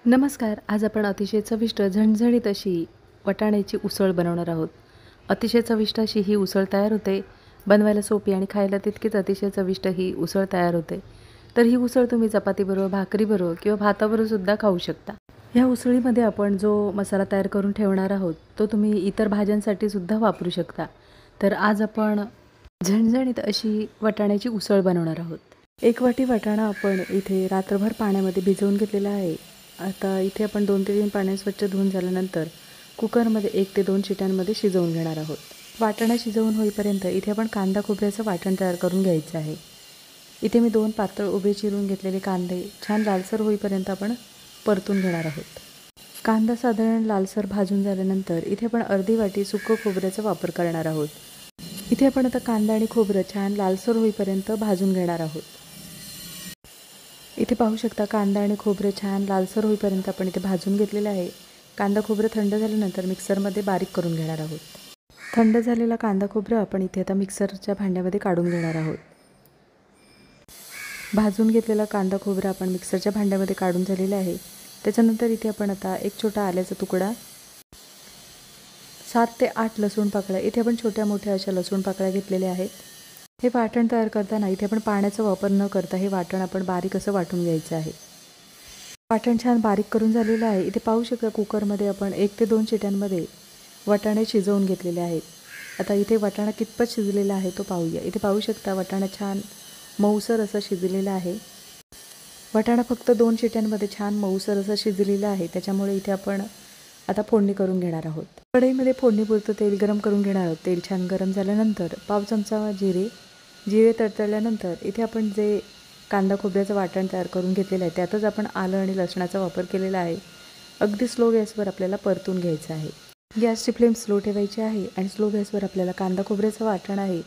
नमस्कार. आज आपण अतिशय चविष्ट झणझणीत अशी वाटाण्याची उसळ बनवणार आहोत. अतिशय चविष्ट अशी ही उसळ तयार होते. बनवायला सोपी आणि खायला तितकीच अतिशय चविष्ट ही उसळ तयार होते. तर ही उसळ तुम्ही चपातीबरोबर, भाकरीबरोबर किंवा भाताबरोबर सुद्धा खाऊ शकता. ह्या उसळीमध्ये आपण जो मसाला तयार करून ठेवणार आहोत तो तुम्ही इतर भाज्यांसाठी सुद्धा वापरू शकता. तर आज आपण झणझणीत अशी वाटाण्याची उसळ बनवणार आहोत. 1 वाटी वाटाणा आपण इथे रात्रभर पाण्यामध्ये भिजवून घेतलेला आहे. आता इथे आपण 2 ते 3 पाण्याने स्वच्छ धुवून झाल्यानंतर कुकरमध्ये 1 ते 2 शिट्यांमध्ये शिजवून घेणार आहोत. वाटाणा शिजवून होईपर्यंत इथे आपण कांदा खोबऱ्याचं वाटण तयार करून घ्यायचं आहे. इथे मी 2 पातळ उभे चिरून घेतलेले कांदे छान लालसर होईपर्यंत आपण परतून घेणार आहोत. कांदा साधारण लालसर भाजून झाल्यानंतर इथे आपण अर्धी वाटी सुकं खोबऱ्याचा वापर करणार आहोत. इथे आपण आता कांदा आणि खोबरं छान लालसर होईपर्यंत भाजून घेणार आहोत. इथे पाहू शकता कांदा आणि खोबरे छान लालसर होईपर्यंत आपण इथे भाजून घेतलेले आहे. कांदा खोबरं थंड झाल्यानंतर मिक्सरमध्ये बारीक करून घेणार आहोत. थंड झालेला कांदा खोबरं आपण इथे आता मिक्सरच्या भांड्यामध्ये काढून घेणार आहोत. भाजून घेतलेला कांदा खोबरं आपण मिक्सरच्या भांड्यामध्ये काढून झालेला आहे. त्याच्यानंतर इथे आपण आता एक छोटा आल्याचा तुकडा, 7 ते 8 लसूण पाकळ्या, इथे आपण छोट्या मोठ्या अशा लसूण पाकळ्या घेतलेल्या आहेत. हे वाटण तयार करताना इथे आपण पाण्याचा वापर न करता हे वाटण आपण बारीक असं वाटून घ्यायचं आहे. वाटण छान बारीक करून झालेलं आहे. इथे पाहू शकता कुकरमध्ये आपण 1 ते 2 शिट्यांमध्ये वाटाणे शिजवून घेतलेले आहेत. आता इथे वाटाणा कितपत शिजलेला आहे तो पाहूया. इथे पाहू शकता वाटाणा छान मऊसर असं शिजलेला आहे. वाटाणा फक्त 2 शिट्यांमध्ये छान मऊसर असं शिजलेला आहे. त्याच्यामुळे इथे आपण आता फोडणी करून घेणार आहोत. कढईमध्ये फोडणीपुरतं तेल गरम करून घेणार आहोत. तेल छान गरम झाल्यानंतर पाव चमचा जिरे तडतडल्यानंतर इथे आपण जे कांदा खोबऱ्याचं वाटण तयार करून घेतलेलं आहे त्यातच आपण आलं आणि लसणाचा वापर केलेला आहे. अगदी स्लो गॅसवर आपल्याला परतून घ्यायचं आहे. गॅसची फ्लेम स्लो ठेवायची आहे आणि स्लो गॅसवर आपल्याला कांदा खोबऱ्याचं वाटण आहे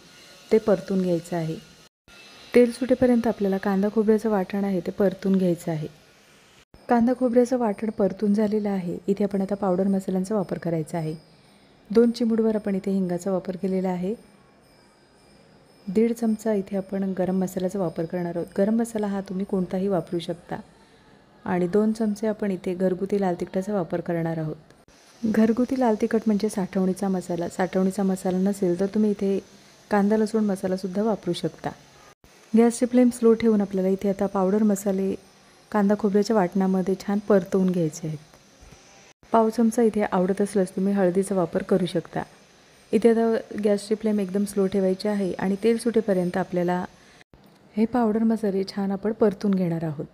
ते परतून घ्यायचं आहे. तेल सुटेपर्यंत आपल्याला कांदा खोबऱ्याचं वाटण आहे ते परतून घ्यायचं आहे. कांदा खोबऱ्याचं वाटण परतून झालेलं आहे. इथे आपण आता पावडर मसाल्यांचा वापर करायचा आहे. 2 चिमूटभर आपण इथे हिंगाचा वापर केलेला आहे. 1.5 चमचा इथे आपण गरम मसाल्याचा वापर करणार आहोत. गरम मसाला हा तुम्ही कोणताही वापरू शकता. आणि 2 चमचे आपण इथे घरगुती लाल तिखटाचा वापर करणार आहोत. घरगुती लाल तिखट म्हणजे साठवणीचा मसाला. साठवणीचा मसाला नसेल तर तुम्ही इथे कांदा लसूण मसालासुद्धा वापरू शकता. गॅसची फ्लेम स्लो ठेवून आपल्याला इथे आता पावडर मसाले कांदा खोबऱ्याच्या वाटणामध्ये छान परतवून घ्यायचे आहेत. पाव चमचा इथे आवडत असल्यास तुम्ही हळदीचा वापर करू शकता. इथे आता गॅसची फ्लेम एकदम स्लो ठेवायची आहे आणि तेल सुटेपर्यंत आपल्याला हे पावडर मसाले छान आपण परतून घेणार आहोत.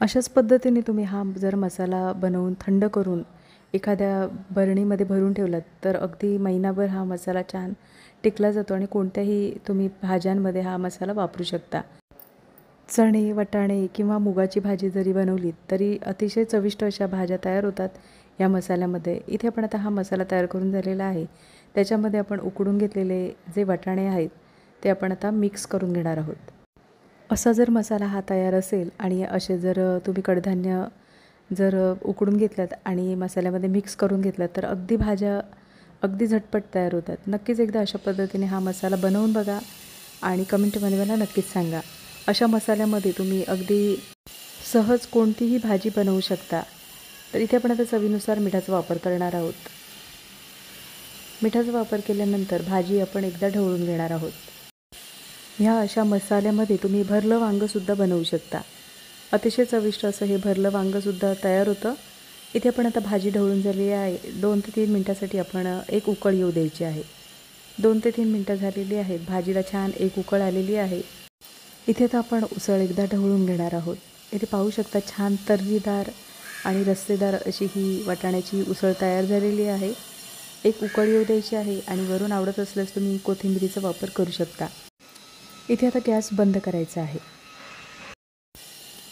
अशाच पद्धतीने तुम्ही हा जर मसाला बनवून थंड करून एखाद्या बरणीमध्ये भरून ठेवलात तर अगदी महिनाभर हा मसाला छान टिकला जातो आणि कोणत्याही तुम्ही भाज्यांमध्ये हा मसाला वापरू शकता. चणे, वाटाणे किंवा मुगाची भाजी जरी बनवली तरी अतिशय चविष्ट अशा भाज्या तयार होतात या मसाल्यामध्ये. इथे आपण आता हा मसाला तयार करून झालेला आहे. त्याच्यामध्ये आपण उकडून घेतलेले जे वाटाणे आहेत ते आपण आता मिक्स करून घेणार आहोत. असा जर मसाला हा तयार असेल आणि असे जर तुम्ही कडधान्य जर उकडून घेतल्यात आणि मसाल्यामध्ये मिक्स करून घेतलात तर अगदी भाज्या अगदी झटपट तयार होतात. नक्कीच एकदा अशा पद्धतीने हा मसाला बनवून बघा आणि कमेंटमध्ये मला नक्कीच सांगा. अशा मसाल्यामध्ये तुम्ही अगदी सहज कोणतीही भाजी बनवू शकता. तर इथे आपण आता चवीनुसार मिठाचा वापर करणार आहोत. मिठाचा वापर केल्यानंतर भाजी आपण एकदा ढवळून घेणार आहोत. ह्या अशा मसाल्यामध्ये तुम्ही भरलं वांगंसुद्धा बनवू शकता. अतिशय चविष्ट असं हे भरलं वांगंसुद्धा तयार होतं. इथे आपण आता भाजी ढवळून झालेली आहे. 2 ते 3 मिनटासाठी आपण एक उकळ येऊ द्यायची आहे. 2 ते 3 मिनटं झालेली आहेत. भाजीला छान एक उकळ आलेली आहे. इथे तर आपण उसळ एकदा ढवळून घेणार आहोत. इथे पाहू शकता छान तर्रीदार आणि रस्सेदार अशी ही वाटाण्याची उसळ तयार झालेली आहे. एक उकळ येऊ द्यायची आहे आणि वरून आवडत असल्यास तुम्ही कोथिंबीरीचा वापर करू शकता. इथे आता गॅस बंद करायचा आहे.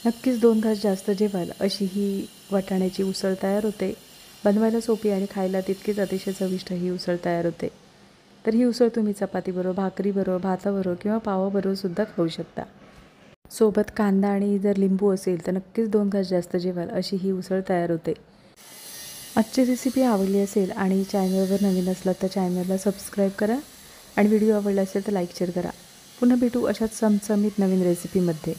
नक्कीच 2 घास जास्त जेवाल अशी ही वाटाण्याची उसळ तयार होते. बनवायला सोपी आणि खायला तितकीच अतिशय चविष्ट ही उसळ तयार होते. तर ही उसळ तुम्ही चपातीबरोबर, भाकरीबरोबर, भाताबरोबर किंवा पावाबरोबर सुद्धा खाऊ शकता. सोबत कांदा आणि जर लिंबू असेल तर नक्कीच 2 घास जास्त जेवाल अशी ही उसळ तयार होते. आजची रेसिपी आवडली असेल आणि चॅनलवर नवीन असलात तर चॅनलला सबस्क्राईब करा आणि व्हिडिओ आवडला असेल तर लाईक शेअर करा. पुन्हा भेटू अशाच चमचमीत नवीन रेसिपीमध्ये.